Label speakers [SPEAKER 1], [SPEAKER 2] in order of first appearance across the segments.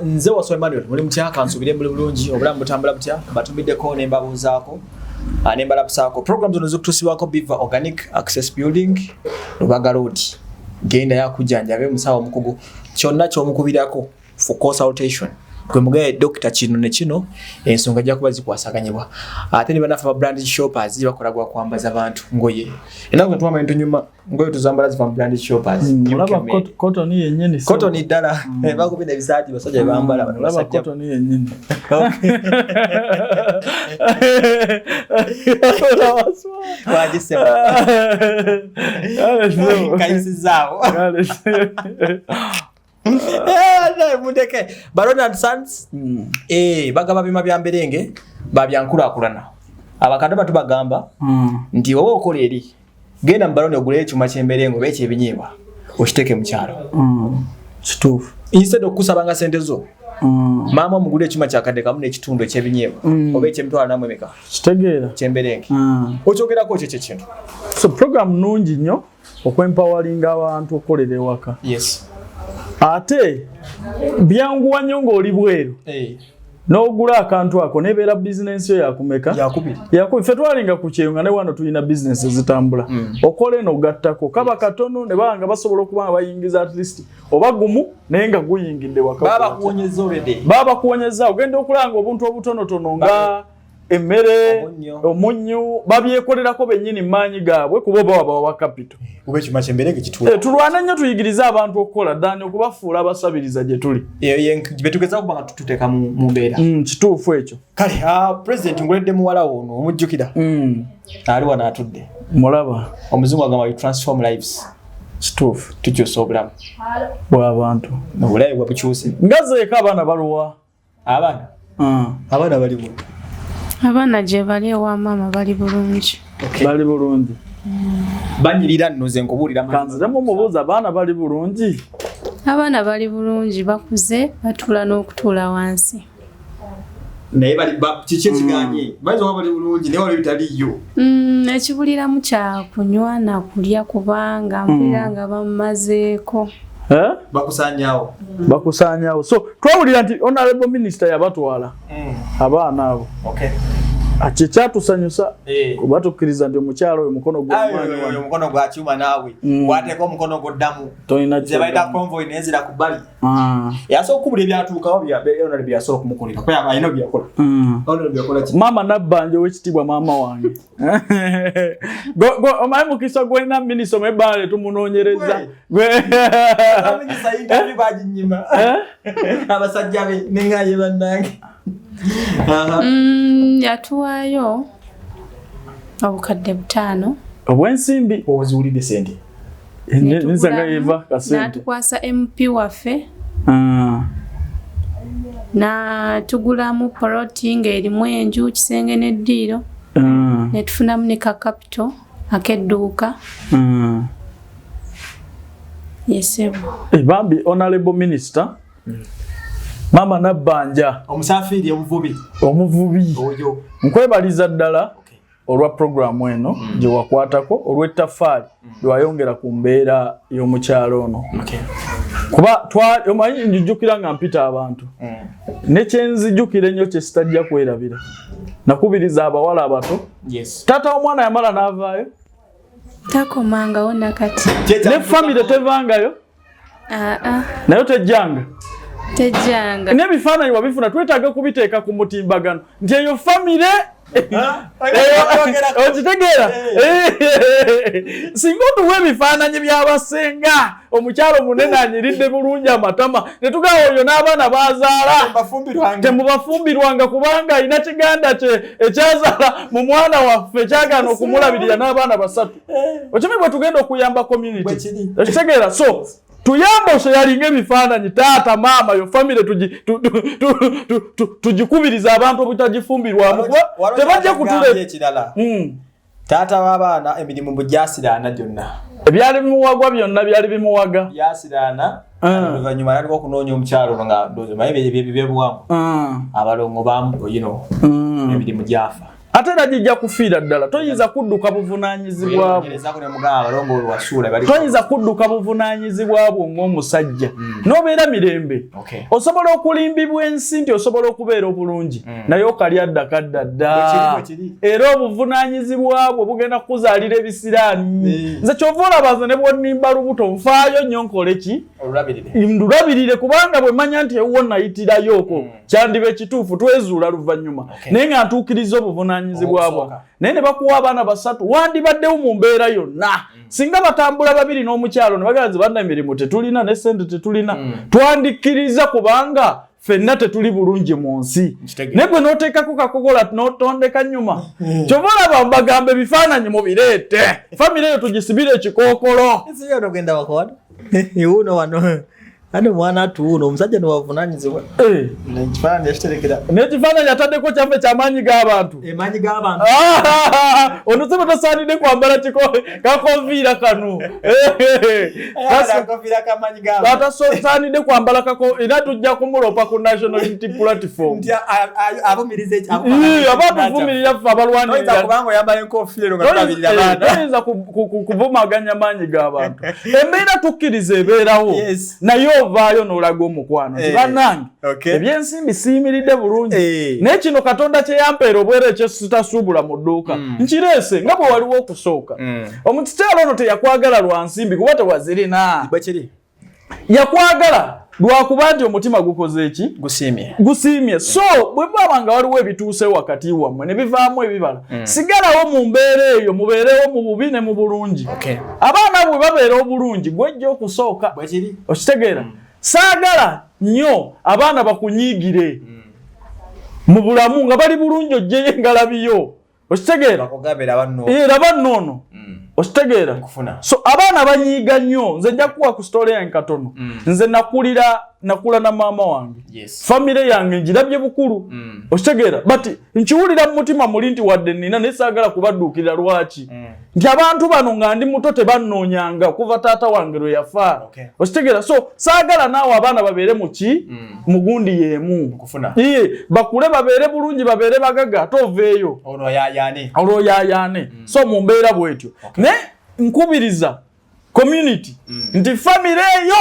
[SPEAKER 1] Nze Waso Emmanuel muri mutya kansubire muri bulungi obulamu butambula butya batumiddeko ne mbabuzaako ne mbalabusako programs ono zokutusibwako Biva Organic Access Building Lubaga Road genda yakujanjabe musawo mukugu kyonna kyomukubirako for consultation kwe mugaye Dr. Kino ne kino ensonga jja kuba zikwasaganyibwa ate ne banafa brand shoppers bakolagwa kwambaza abantu ngoye era ko twama into nyuma ngoye tuzambala ziva brand shoppers
[SPEAKER 2] mulaba cotton yennyini
[SPEAKER 1] cotton dala bakubina bisaati basajja bambala abantu
[SPEAKER 2] mulaba cotton yennyini
[SPEAKER 1] wajise kaisi zao mundeke Barona and Sons bagaba bima bya mberenge babyankula akulana abakadde batu bagamba nti wowe okoleri genda mbarone ogule ekyuma ky'emberengo beche ebinyibwa okiteke mu kyalo
[SPEAKER 2] kituufu
[SPEAKER 1] instead okusabanga sente zo mama mugule ekyuma kyakadde kamu n'ekitundu ekyebinyibwa oba ekyemtwala namwe meka
[SPEAKER 2] kitegeera
[SPEAKER 1] ky'emberenge okyogerako ekyo kintu
[SPEAKER 2] so program nungi nnyo okwempoweringa abantu okolera ewaka
[SPEAKER 1] yes
[SPEAKER 2] ate byanguwa nnyo ng'oli Bweeru n'ogula akantu ako nebeera business yo yakumeka yakubiri ffe twalinga ku kyeyo nga ne wano tulina business zitambula okole n'ogattako kaba katono ne banga basobola okuba nga bayingiza at least oba gumu naye nga guyingidde waka baba kuwonyeza ogenda okulanga obuntu obutonotono nga emmere omunyu babyekolerako bennyini maanyi gaabwe kuba baba wa capital
[SPEAKER 1] ube chuma chemberenge kitula
[SPEAKER 2] tulwana nnyo tuyigiriza abantu okukola ddani okubafuula abasabiriza gye tuli
[SPEAKER 1] betugeza kubanga tututeka mu mbeera
[SPEAKER 2] kituufu ekyo
[SPEAKER 1] kale president nguledde muwala ono omujjukira ali wana atudde
[SPEAKER 2] mulaba
[SPEAKER 1] omuzungu agamba we transform lives
[SPEAKER 2] kituufu
[SPEAKER 1] tukyusa obulamu
[SPEAKER 2] bw'abantu
[SPEAKER 1] obulayi bwabukyuse
[SPEAKER 2] ngazeeko abaana baluwa
[SPEAKER 1] abaana baliwo
[SPEAKER 3] Abana je bali ewa mama bali bulungi.
[SPEAKER 2] Bali bulungi.
[SPEAKER 1] Banyirira nnoze nkubulira
[SPEAKER 2] kanziremu mubuuza abaana bali bulungi.
[SPEAKER 3] Abana bali bulungi bakuze batula n'okutula wansi.
[SPEAKER 1] Naye bali kiki ekiganye bayizo bali bulungi naye wali bitaliyo.
[SPEAKER 3] Ekibulira mu kya kunywa na kulya kubanga mpira nga bamazeeko.
[SPEAKER 2] Bakusanyawo so twawulira nti honorable minister yabatwala abaana abo akikyatusanyusa kuba tukkiriza nti omukyalo oyo mukono
[SPEAKER 1] gw'amaanyi omukono gwa kyuma naawe wateeka omukono gwaddamu ze bayita convoy nezira ku bbali yasobola okubula ebyatuukawo byasobola okumukolera kuba alina byakola
[SPEAKER 2] maama nabbanja ow'ekitiibwa maama wange omanyi mukisa gwolina minisita omebbala tumunoonyereza
[SPEAKER 1] abasajja be neŋŋaye bannange
[SPEAKER 3] yatuwaayo obukadde 5
[SPEAKER 2] obwensimbi
[SPEAKER 1] obuziwulidde sente
[SPEAKER 2] nisanga eva kasente
[SPEAKER 3] n'atukwasa MP waffe n'atugulamu poloti ng'erimu enju kisenge n'eddiiro netufunamu ne ka capital akedduuka yesebo
[SPEAKER 2] bambi honorable minister mama nabbanja
[SPEAKER 1] omusafiri
[SPEAKER 2] omuvubi oyo nkwebaliza ddala olwa programu eno gye wakwatako olw'ettafaali lwayongera ku mbeera y'omukyalo ono kuba omanyi njijjukira nga mpita abantu nekyenzijjukira ennyo kye sitajja kwerabira nakubiriza abawala abato taata omwana yamala n'avaayo
[SPEAKER 3] takomangawo nakati
[SPEAKER 2] ne famire tevangayo nayo tejjanga n'ebifaananyi wabifuna twetaaga kubiteeka ku mutimbagano nti eyo famire okitegeera singa otuwa ebifaananyi by'abasenga omukyalo munene anyiridde bulungi amatama netugaba oyo n'abaana bazaala temubafumbirwanga kubanga alina kiganda kye ekyazaala mu mwana waffe kyagaana okumulabirira n'abaana 3 okimanyi bwe tugenda okuyamba community okitegeera so tuyamba so yalinga ebifaananyi taata maama yo famire tugikubiriza abantu obutagifumbirwamu tebajja kutule
[SPEAKER 1] ekirala taata w'abaana emirimu bujasiraana gyonna
[SPEAKER 2] ebyali bimuwagwa byonna byali bimuwaga
[SPEAKER 1] yasiraana oluvannyuma naliko okunoonya omukyalo nga ndoze maye byebuwangu abalongo bamu emirimu gyafa
[SPEAKER 2] ate era gijja kufiira ddala toyinza kudduka buvunaanyizibwa bwo toyinza kudduka buvunaanyizibwa bwo ng'omusajja n'obeera mirembe osobola okulimbibwa ensi nti osobola okubeera obulungi naye okalya ddakadda era obuvunaanyizibwa bwo bugenda kukuzaalira ebisiraani nze kyova olabaze ne bwonnimba lubuto nfaayo nnyo nkole ki ndulabirire kubanga bwe manya nti ewuwo nayitirayooko kyandiba ekituufu twezuula luvannyuma naye nga ntuukiriza obuvunaanyizibwa bwo naye ne bakuwa abaana basatu wandibaddewo mu mbeera yonna singa batambula babiri n'omukyalo ne bagamba nti bannamirimu tetulina ne ssente tetulina twandikkiriza kubanga ffenna tetuli bulungi mu nsi naye gwe n'oteekako kakokola n'otondeka nnyuma kyova olaba mbagamba ebifaananyi mubireete famire eyo tugisibire ekikookolo
[SPEAKER 1] Ano mwana tuuno omusajja no wavunaanyizibwa. N'ekifaananyi yakiterekera.
[SPEAKER 2] N'ekifaananyi ataddeko kyaffe ky'amaanyi g'abantu.
[SPEAKER 1] Amaanyi g'abantu.
[SPEAKER 2] Ono sebo tasaanidde kwambala kakofiira kano.
[SPEAKER 1] Kakofiira k'amaanyi g'abantu.
[SPEAKER 2] Tasaanidde kwambala era tujja kumulopa ku National Unity Platform.
[SPEAKER 1] Abumiriza
[SPEAKER 2] abatuvumirira ffe abalwanirira.
[SPEAKER 1] Toyinza kubanga oyambala enkofiira nga tulabirira abaana.
[SPEAKER 2] Toyinza kuvumaganya amaanyi g'abantu. Embeera tukkiriza ebeerawo. Naye ovaayo n'olaga omukwano nti bannange ebyensimbi siyimiridde bulungi naye kino Katonda kye yampeera obwere ekyesitasuubula mu dduuka nkireese nga bwe waliwo okusooka omukikyalo ono teyakwagala lwa nsimbi kuba tewazirina yakwagala lwakuba nti omutima gukoze eki gusiimye so bwe bwaba nga waliwo ebituuse wakati wammwe ne bivaamu ebibala sigalawo mu mbeera eyo mubeerewo mu bubi ne mu bulungi abaana bwe babeera obulungi gwejja okusooka okitegeera saagala nnyo abaana bakunyiigire mu bulamu nga bali bulungi ojjeyo engalabiyo okitegeera laba nnoono okitegeera so abaana banyiiga nnyo nze nja kuwa ku story yange katono nze nakula na maama wange famire yange ngirabye bukulu okitegeera but nkiwulira mu mutima muli nti wadde nnina naye saagala kubadduukirira lwaki nti abantu bano nga ndi muto tebannoonyanga kuva taata wange lwe yafa okitegeera so saagala naawe abaana babeere muki mugundi yeemu bakule babeere bulungi babeere bagaga ate oveeyo olwoyaayaane so mu mbeera bwetyo naye nkubiriza community nti famire eyo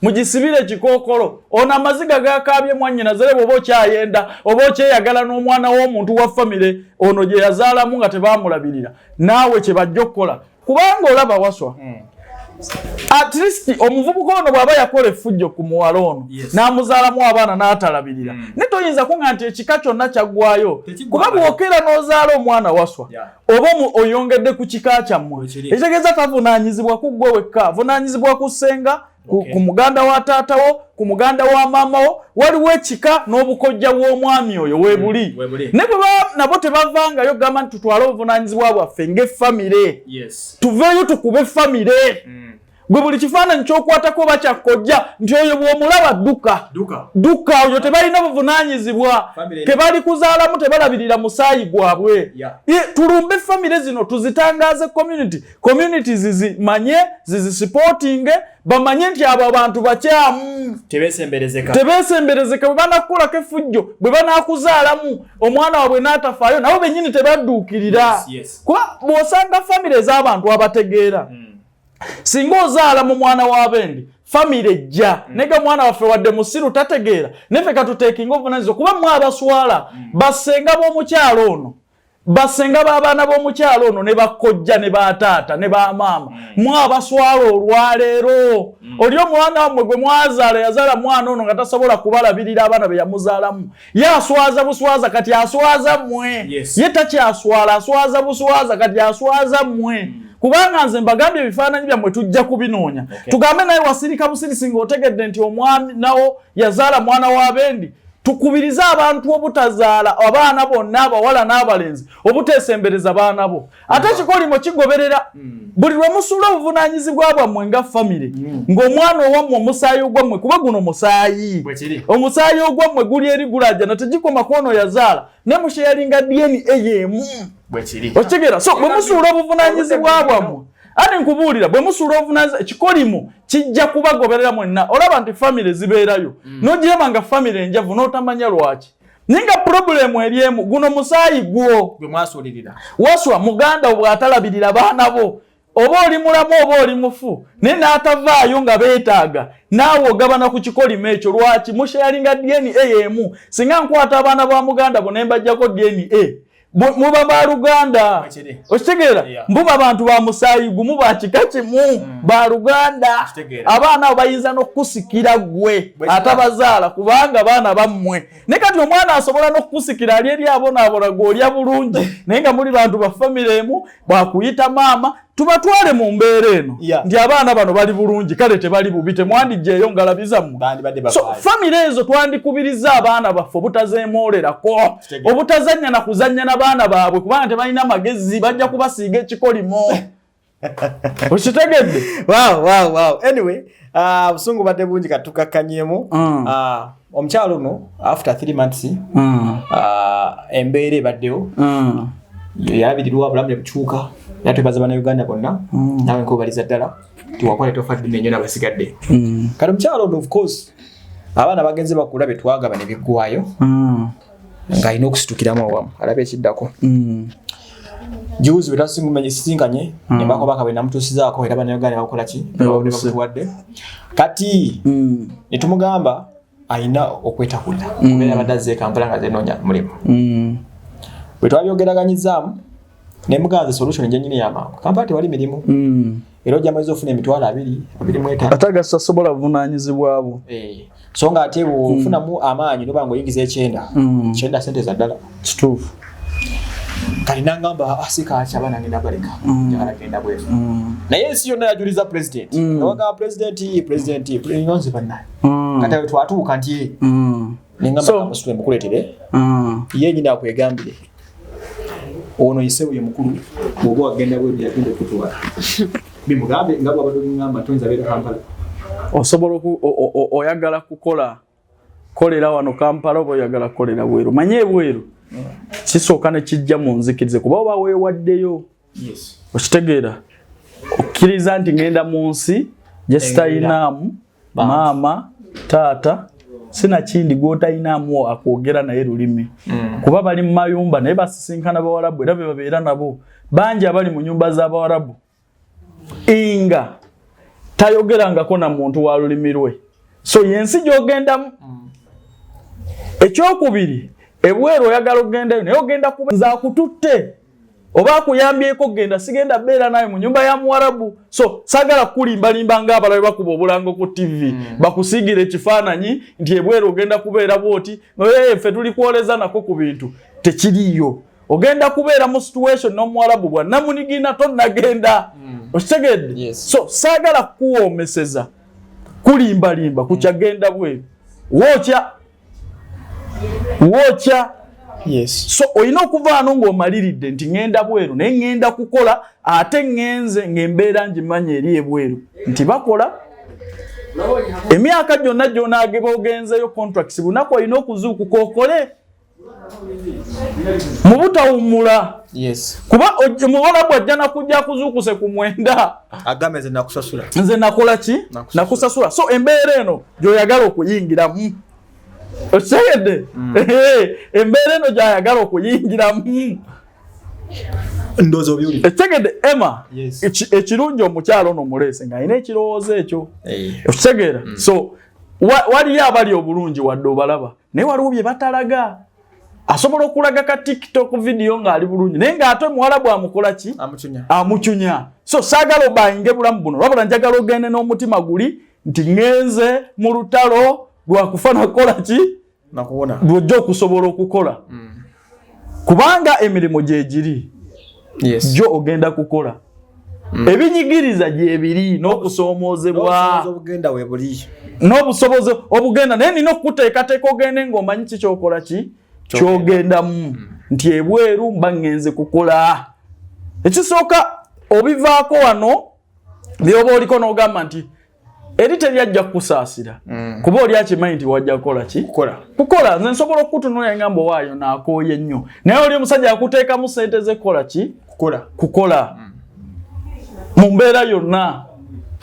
[SPEAKER 2] mugisibire ekikookolo ono amaziga gakaabye mwannyina zere bw'oba okyayenda oba okyeyagala n'omwana w'omuntu wa famire ono gye yazaalamu nga tebaamulabirira naawe kye bajja okukola kubanga olaba waswa at least omuvubuka ono bw'aba yakola effujjo ku muwala ono n'amuzaalamu abaana n'atalabirira ne toyinza kunga nti ekika kyonna kyaggwayo kuba bw'okera n'ozaala omwana waswa oba oyongedde ku kika kyammwe ekitegeeza tavunaanyizibwa ku ggwe wekka avunaanyizibwa ku ssenga ku muganda wa taatawo ku muganda wa maamawo waliwo ekika n'obukojja bw'omwami oyo weebuli ne bwe nabo tebavangayo gamba nti tutwale obuvunaanyizibwa bwaffe ng'effamire tuveeyo tukube effamire gwe buli kifaananyi ky'okwatako oba kyakkojja nti oyo bw'omulaba dduka oyo tebalina buvunaanyizibwa tebali kuzaalamu tebalabirira musaayi gwabwe tulumbe effamire zino tuzitangaaze community zizimanye zizisupportinge bamanye nti abo abantu bakyamu tebeesemberezeka bwe banakukolako effujjo bwe banaakuzaalamu omwana waabwe n'atafaayo nabo bennyini tebadduukirira kuba bw'osanga famire ez'abantu abategeera singa ozaala mu mwana w'abendi famire ejja nega mwana waffe wadde musiru tategeera neffe katuteekinga obuvunaanyizibwa kuba mwe abaswala bassenga b'omukyalo ono basenga b'abaana b'omukyalo ono ne bakkojja ne bataata ne bamaama mwe abaswala olwaleero oli omwana wammwe gwe mwazaala yazaala mwana ono nga tasobola kubalabirira abaana be yamuzaalamu ye aswaza buswaza kati aswaza mmwe ye takyaswala aswaza buswaza kati aswaza mmwe kubanga nze mbagambye ebifaananyi byammwe tujja kubinoonya tugambe naye wasirika busirisi ng'otegedde nti omwami nawo yazaala mwana w'abendi tukubirize abantu obutazaala abaana bonna abawala n'abalenzi obuteesembereza baana bo ate ekikolimo kigoberera buli lwe musuula obuvunaanyizibwa bwammwe nga famire ng'omwana owammwe omusaayi ogwammwe kuba guno musaayi omusaayi ogwammwe guli eri gulajjana tegikoma ku ono yazaala ne musheyalinga DNA y'emu okitegeera so bwe musuula obuvunaanyizibwa bwammwe ate nkubuulira bwe musuula obuvunaanyizibwa ekikolimo kijja kubagoberera mwenna olaba nti famire zibeerayo n'ogiraba nga famire enjavu n'otamanya lwaki ninga problem eriemu guno musaayi gwo
[SPEAKER 1] gwe mwasulirira
[SPEAKER 2] waswa muganda bw'atalabirira baana bo oba oli mulamu oba oli mufu naye n'atavaayo nga beetaaga naawe ogabana ku kikolimo ekyo lwaki musharinga DNA y'emu singa nkwata abaana ba muganda bo ne mbajjako DNA muba ba Luganda okitegeera mbuba abantu ba musaayi gumu ba kika kimu ba Luganda abaana abo bayinza n'okukusikira gwe atabazaala kubanga baana bammwe ne kati omwana asobola n'okukusikira ali eri abonaabona gw'olya bulungi naye nga muli bantu ba famire emu bwakuyita maama tubatwale mu mbeera eno nti abaana bano bali bulungi kale tebali bubi temwandijeeyo ngalabizamu so famire ezo twandikubiriza abaana baffe obutazeemoolerako obutazannya na kuzannya n'abaana baabwe kubanga tebalina amagezi bajja kubasiiga ekikolimo okitegedde
[SPEAKER 1] wow anyway busungu badde bungi katukakkanyeemu omukyalo ono after 3 months embeera ebaddewo yalabirirwa obulamu ne bukyuka yatwebaza bana Uganda bonna nawe nkobaliza ddala tiwakola tofadde nnyo n'abasigadde kale omukyalo ono of course abaana bagenze bakula betwagaba ne biggwayo nga alina okusitukiramu awamu alaba ekiddako juzi betasinganye ne bakobaka bwe namutuusizaako era bana Uganda bakola ki bakutuwadde kati ne tumugamba alina okwetakulira kubeera badazze Kampala nga zenoonya mulimu bwe twabyogeraganyizaamu ne muganze solution njenyini yamangu Kampala tewali mirimu era ojja amazzi ofuna emitwalo 2.5
[SPEAKER 2] atagasa sobola buvunaanyizibwa abo
[SPEAKER 1] so nga ate bufunamu amaanyi noba ng'oyingiza 9 sente za ddala
[SPEAKER 2] kituufu
[SPEAKER 1] kali nangamba asika kyabana ngenda baleka njagala genda bweru naye ensi yonna yajuliza president nawaga president yonze bannaye kati awe twatuuka nti nengamba kamusitule mukuleetere ye nyina akwegambire ono yisebu ye mukulu bwoba wagenda bweru yagenda okutwala bimugambe nga bwabadde ngamba tonza beera Kampala
[SPEAKER 2] osobola oyagala kukola kolera wano Kampala oba oyagala kolera bweru manye bweru kisooka ne kijja mu nzikirize kuba oba weewaddeyo okitegeera okkiriza nti ngenda mu nsi gye sitayinaamu maama taata sina kindi gw'otayinaamu akwogera naye lulimi kuba bali mu mayumba naye basisinkana bawarabu era be babeera nabo bangi abali mu nyumba z'abawarabu inga tayogerangako na muntu wa lulimi lwe so yensi gy'ogendamu ekyokubiri ebweru oyagala ogendayo naye ogenda kuba nzaakututte oba akuyambyeko genda sigenda beera naye mu nyumba ya Muwarabu so sagala kulimbalimba ng'abalabe bakuba obulango ku TV bakusiigire ekifaananyi nti ebweru ogenda kubeera bwoti ffe tuli kwoleza nako ku bintu tekiriyo ogenda kubeera mu situation n'Omuwarabu bwa namunigina tonnagenda okitegedde so sagala kuwoomeseza kulimbalimba kukyagenda bweru wokya so oyina okuvaano ng'omaliridde nti ngenda bweru naye ngenda kukola ate ngenze ng'embeera ngimanyi eri ebweru nti bakola emyaka gyonna gy'onaageba ogenzeyo contracts bunaku olina okuzuukuka okole mu butawummula kuba Muwarabu ajja nakujja kuzuukuse ku 9
[SPEAKER 1] agambe nze nakusasula
[SPEAKER 2] nze nakola ki nakusasula so embeera eno gy'oyagala okuyingiramu osegedde embeera eno gy'ayagala okuyingiramu
[SPEAKER 1] ndozo byuli
[SPEAKER 2] etegedde Emma ekirungi omukyalo ono muleese ng'alina ekirowoozo ekyo okitegeera so waliyo abali obulungi wadde obalaba naye waliwo bye batalaga asobola okulaga ka TikTok video ng'ali bulungi naye ng'ate Muwarabu amukola ki amucunya so saagala obayinge bulamu buno wabula njagala ogende n'omutima guli nti ngenze mu lutalo lwakufana kola ki
[SPEAKER 1] nakubona
[SPEAKER 2] lwojja okusobola okukola kubanga emirimu gyegiri jo ogenda kukola ebinyigiriza gyebiri n'okusoomoozebwa n'obusobozi obugenda naye nina okuteekateeka ogende ng'omanyi ki kyokola ki kyogendamu nti ebweru mba ngenze kukola ekisooka obivaako wano byoba oliko n'ogamba nti eri teryajja kukusaasira kuba oli akimanyi nti wajja kukola ki kukola nze nsobola okutunuulira ngamba owaayo naakooye nnyo naye oli omusajja akuteekamu ssente zekukola ki kukola mu mbeera yonna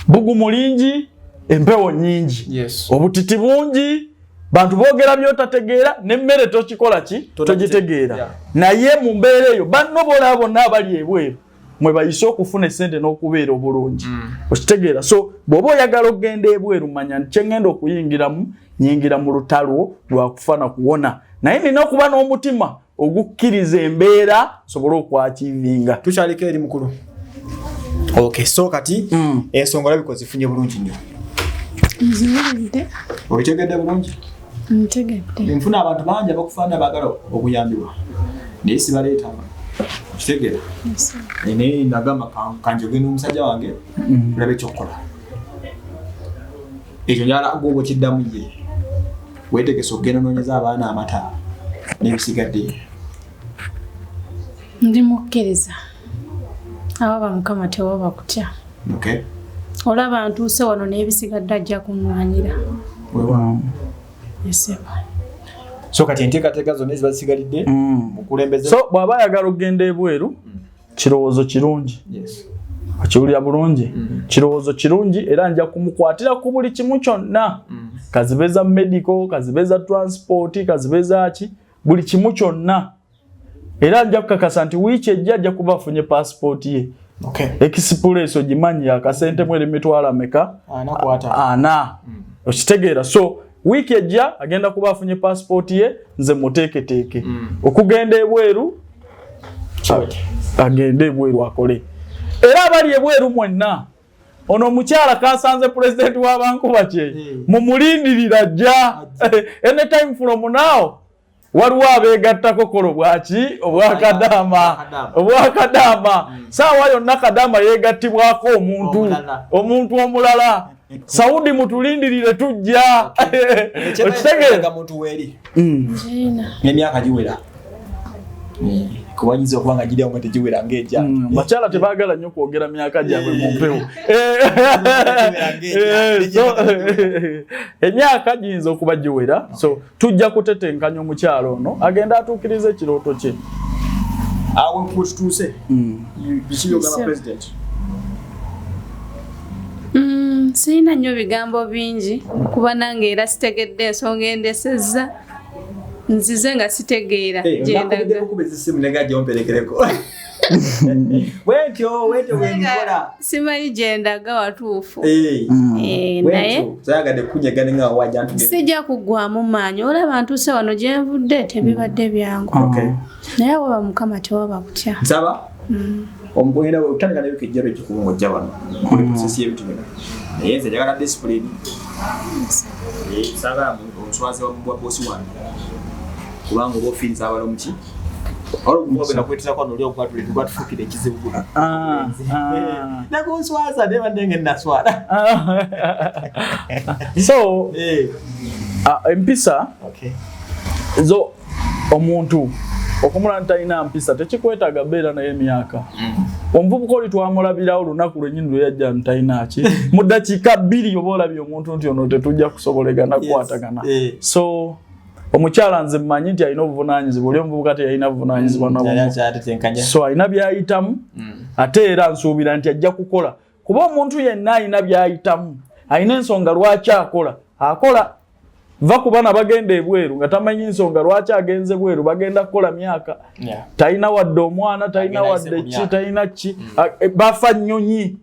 [SPEAKER 2] bugumu lingi empewo nnyingi obutiti bungi bantu boogera byotategeera n'emmere tokikola ki togitegeera naye mu mbeera eyo banno bonna abali ebweru mwe bayise okufuna essente n'okubeera obulungi okitegeera so bw'oba oyagala okugenda ebweru manya nti kyengenda okuyingiramu nyingira mu lutalo lwa kufana kuwona naye nina okuba n'omutima ogukkiriza embeera sobole okwakivinga
[SPEAKER 1] tukyaliko eri mukulu okay so kati ensonga olabiko zifunye bulungi nnyo
[SPEAKER 3] nziwulidde
[SPEAKER 1] obitegedde bulungi
[SPEAKER 3] ntegedde
[SPEAKER 1] nfuna abantu bangi abakufaana baagala okuyambibwa naye sibaleetaba okitegeera naye nagamba kanjogenda n'omusajja wange olabe ekyokukola ekyo njala gwoba kiddamu ye weetegese okugenda noonyeza abaana amata n'ebisigadde
[SPEAKER 3] ndi mukkiriza awaba mukama tewaba kutya olaba ntuuse wano n'ebisigadde ajja kunwanyira
[SPEAKER 1] so kati enteekateeka zonna eziba zisigalidde mukulembeze
[SPEAKER 2] so bw'aba ayagala okugenda ebweru kirowoozo kirungi okiwulira bulungi kirowoozo kirungi era nja kumukwatira ku buli kimu kyonna kazibe za medical kazibe za transport kazibe zaaki buli kimu kyonna era nja kukakasa nti wiiki ejja ajja kuba afunye passport ye express ogimanyi akasente mu emitwalo ameka ana okitegeera so wiiki ejja agenda kuba afunye passport ye nze muteeketeeke okugenda ebweru agende ebweru akole era abali ebweru mwenna ono omukyala kasanze president w'abankuba kye mumulindirira jja anytime from now waliwo abeegattako kolo bwaki obwakadaama saawa yonna kadaama yeegattibwako omuntu omulala Saudi mutulindirire tujja okitegeera
[SPEAKER 1] emyaka giwera kubanyiza okubanga giri awo nga tegiwera ng'ejja
[SPEAKER 2] bakyala tebaagala nnyo kwogera myaka gyabwe mu mpewo emyaka giyinza okuba giwera so tujja kutetenkanya omukyalo ono agenda atuukiriza ekirooto kye
[SPEAKER 1] awo kituuse bikibyogamba president
[SPEAKER 3] sirina nnyo bigambo bingi kuba nange era sitegedde ensonga endesezza nzize nga sitegeera gyendaga simanyi gyendaga watuufu naye sijja kuggwamu maanyi olaba ntuuse wano gyenvudde tebibadde byangu naye waba mukama tewaba kutya
[SPEAKER 1] omugenda otandika nayo kejjalo ekikuba ng'ojja wano kuli prosesi y'ebintu bino naye nze njagala discipline saagala omuswazi wa bosi wange kubanga oba ofiiriza abala omuki olwogenda kweteerako noli ogwatufukira ekizibu nakunswaza naye badde naswala
[SPEAKER 2] so empisa zo omuntu okumula ntalina mpisa tekikwetaaga beera naye emyaka omuvubuka oli twamulabirawo olunaku lwennyini lwe yajja ntalina ki mu ddakiika 2 oba olabye omuntu nti ono tetujja kusobolegana kukwatagana so omukyala nze mmanyi nti alina obuvunaanyizibwa oli omuvubuka teyalina buvunaanyizibwa nabumu so alina byayitamu ate era nsuubira nti ajja kukola kuba omuntu yenna alina byayitamu alina ensonga lwaki akola va ku baana bagenda ebweru nga tamanyi nsonga lwaki agenze bweru bagenda kukola myaka talina wadde omwana talina wadde ki talina ki bafa nnyonyi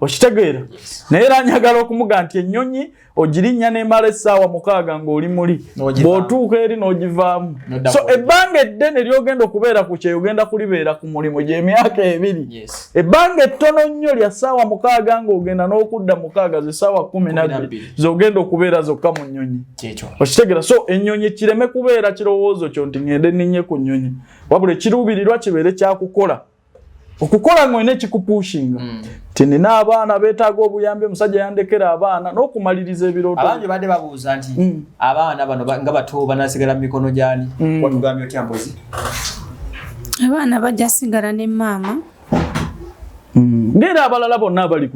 [SPEAKER 2] okitegeera naye era njagala okumuga nti ennyonyi ogirinnya n'emala essaawa 6 ng'oli muli bw'otuuka eri n'ogivaamu so ebbanga eddene ly'ogenda okubeera ku kyeyo ogenda kulibeera ku mulimu gy'emyaka 2 ebbanga ettono nnyo lya ssaawa 6 ng'ogenda n'okudda 6 ze ssaawa 12 z'ogenda okubeera zokka mu nnyonyi okitegeera so ennyonyi kireme kubeera kirowoozo kyo nti ngende nninye ku nnyonyi wabula ekiruubirirwa kibeere kyakukola okukola ng'olina ekikupushinga ti nina abaana beetaaga obuyambi omusajja yandekera abaana n'okumaliriza ebirooto
[SPEAKER 1] abangi badde babuuza nti abaana bano nga bato banasigala mu mikono gyani watugambye otya mpozi
[SPEAKER 3] abaana bajja sigala ne maama
[SPEAKER 2] ng'era abalala bonna abali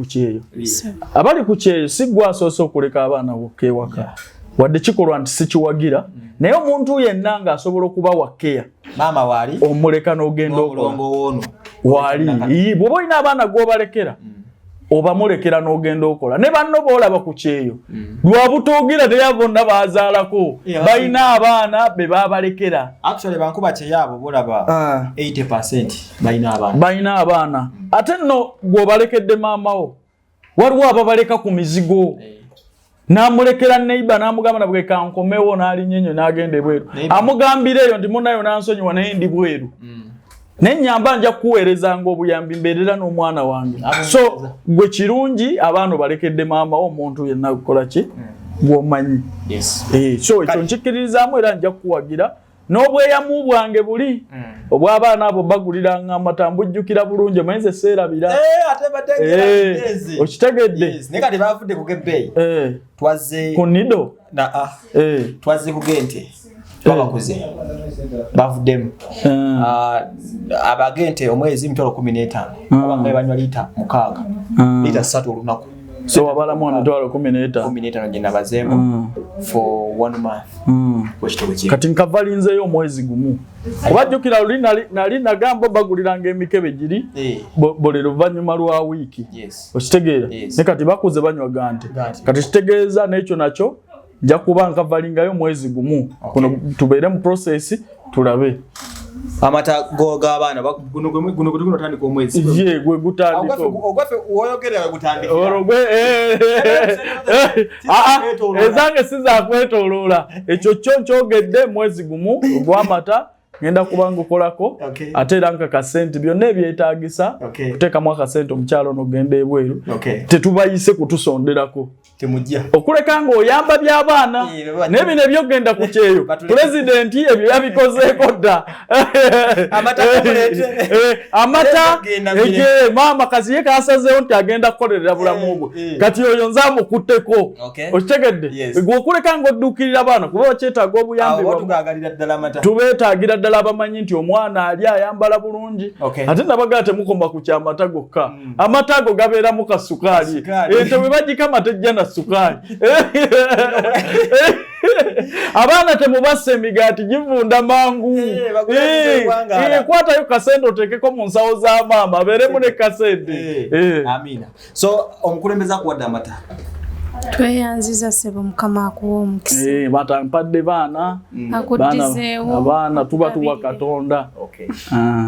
[SPEAKER 2] ku kyeyo si gwe asoose okuleka abaana bokka ewaka wadde kikolwa nti sikiwagira naye omuntu yenna ng'asobola okuba wakeya
[SPEAKER 1] maama waali
[SPEAKER 2] omuleka n'ogenda
[SPEAKER 1] omulongo woono
[SPEAKER 2] waali bw'oba olina abaana gw'obalekera oba mulekera n'ogenda okola ne banno boolaba ku kyeyo lwabutoogera teyabonna baazaalako balina abaana be baabalekera
[SPEAKER 1] actually bankuba kyeyaabo bolaba 80%
[SPEAKER 2] balina abaana ate nno gw'obalekedde maamawo waliwo ababaleka ku mizigo n'amulekera neiba n'amugamba nabwe kankomewo n'alinnyo n'agenda ebweru amugambira eyo nti munayo n'ansonyiwa naye ndi bweru nenyamba nja kuweereza ng'obuyambi mbeerera n'omwana wange so gwe kirungi abaana balekedde maamawo omuntu yenna kukola ki gw'omanyi so ekyo nkikkiririzaamu era nja kukuwagira n'obweyamu bwange buli obw'abaana abo baguliranga amata mbujjukira bulungi omanyize seerabira okitegedde ku nido
[SPEAKER 1] twazze ku gente babakuze bavuddemu abagente omwezi mitwalo 15 abangaye banywa lita 6 lita 3 olunaku
[SPEAKER 2] so wabalamu mitwalo
[SPEAKER 1] 15 gye nabazeemu for 1 month
[SPEAKER 2] kati nkavalinzeyo omwezi gumu kubajjukira luli nali nagamba baguliranga emikebe giri buli luvannyuma lwa wiiki okitegeera ne kati bakuze banywa gante kati kitegeeza n'ekyo nakyo nja kuba nkavalingayo mwezi gumu kuno tubeere mu process tulabe
[SPEAKER 1] amata g'abaana guno tandika omwezi
[SPEAKER 2] ye gwe gutandika
[SPEAKER 1] ogwafe woyogerera gutandika
[SPEAKER 2] ezange sizakwetoloola ekyo kyo nkyogedde mwezi gumu ogw'amata ngenda kubanga okolako ate era nkakasente byonna ebyetaagisa kuteekamu akasente omukyalo n'ogenda ebweru tetubayise kutusonderako
[SPEAKER 1] temujja
[SPEAKER 2] okuleka ng'oyamba by'abaana n'ebino ebyogenda ku kyeyo pulezidenti ebyo yabikozeeko dda amata maama kazi ye kaasazeewo nti agenda kukolerera bulamu bwe kati oyo nze amukutteko okitegedde gweokuleka ng'odduukirira abaana kuba okyetaaga obuyambi tubeetaagira ddala abamanyi nti omwana ali ayambala bulungi ate nabagaa temukoma ku kyamata gokka amata ago gabeeramu kasukaali ente bwe bagikama tejja na sukaali abaana temubassa emigaati givunda mangu kwatayo kasente oteekeko mu nsawo za maama abeeremu ne kasente
[SPEAKER 1] amina so omukulembeze akuwadde amata
[SPEAKER 3] tweyanziza sebo mukama akuwa omukisa
[SPEAKER 2] mata mpadde baana abaana tuba tuwa Katonda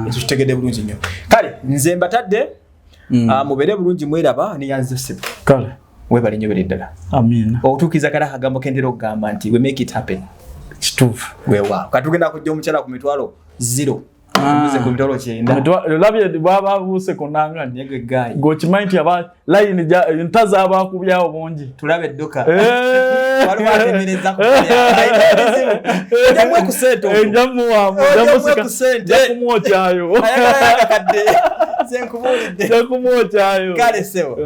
[SPEAKER 1] ekyo kitegedde bulungi nnyo kale nze mbatadde mubeere bulungi mweraba niyanziza sebo
[SPEAKER 2] kale
[SPEAKER 1] webale nnyo bere ddala
[SPEAKER 2] amina
[SPEAKER 1] otuukiza kale akagambo kentera okugamba nti we make it happen
[SPEAKER 2] kituufu
[SPEAKER 1] weewaawo katugenda kujja omukyala ku mitwalo 0 ku mitwalo 9
[SPEAKER 2] olabye babuuse ku nangani gwokimanyi nti layini ntaza abakubyawo bungi
[SPEAKER 1] tulabe edduka waliwo atemereza njamwe ku sente
[SPEAKER 2] njakumwokyayo
[SPEAKER 1] senkubuulidde
[SPEAKER 2] njakumwokyayo
[SPEAKER 1] kale sewo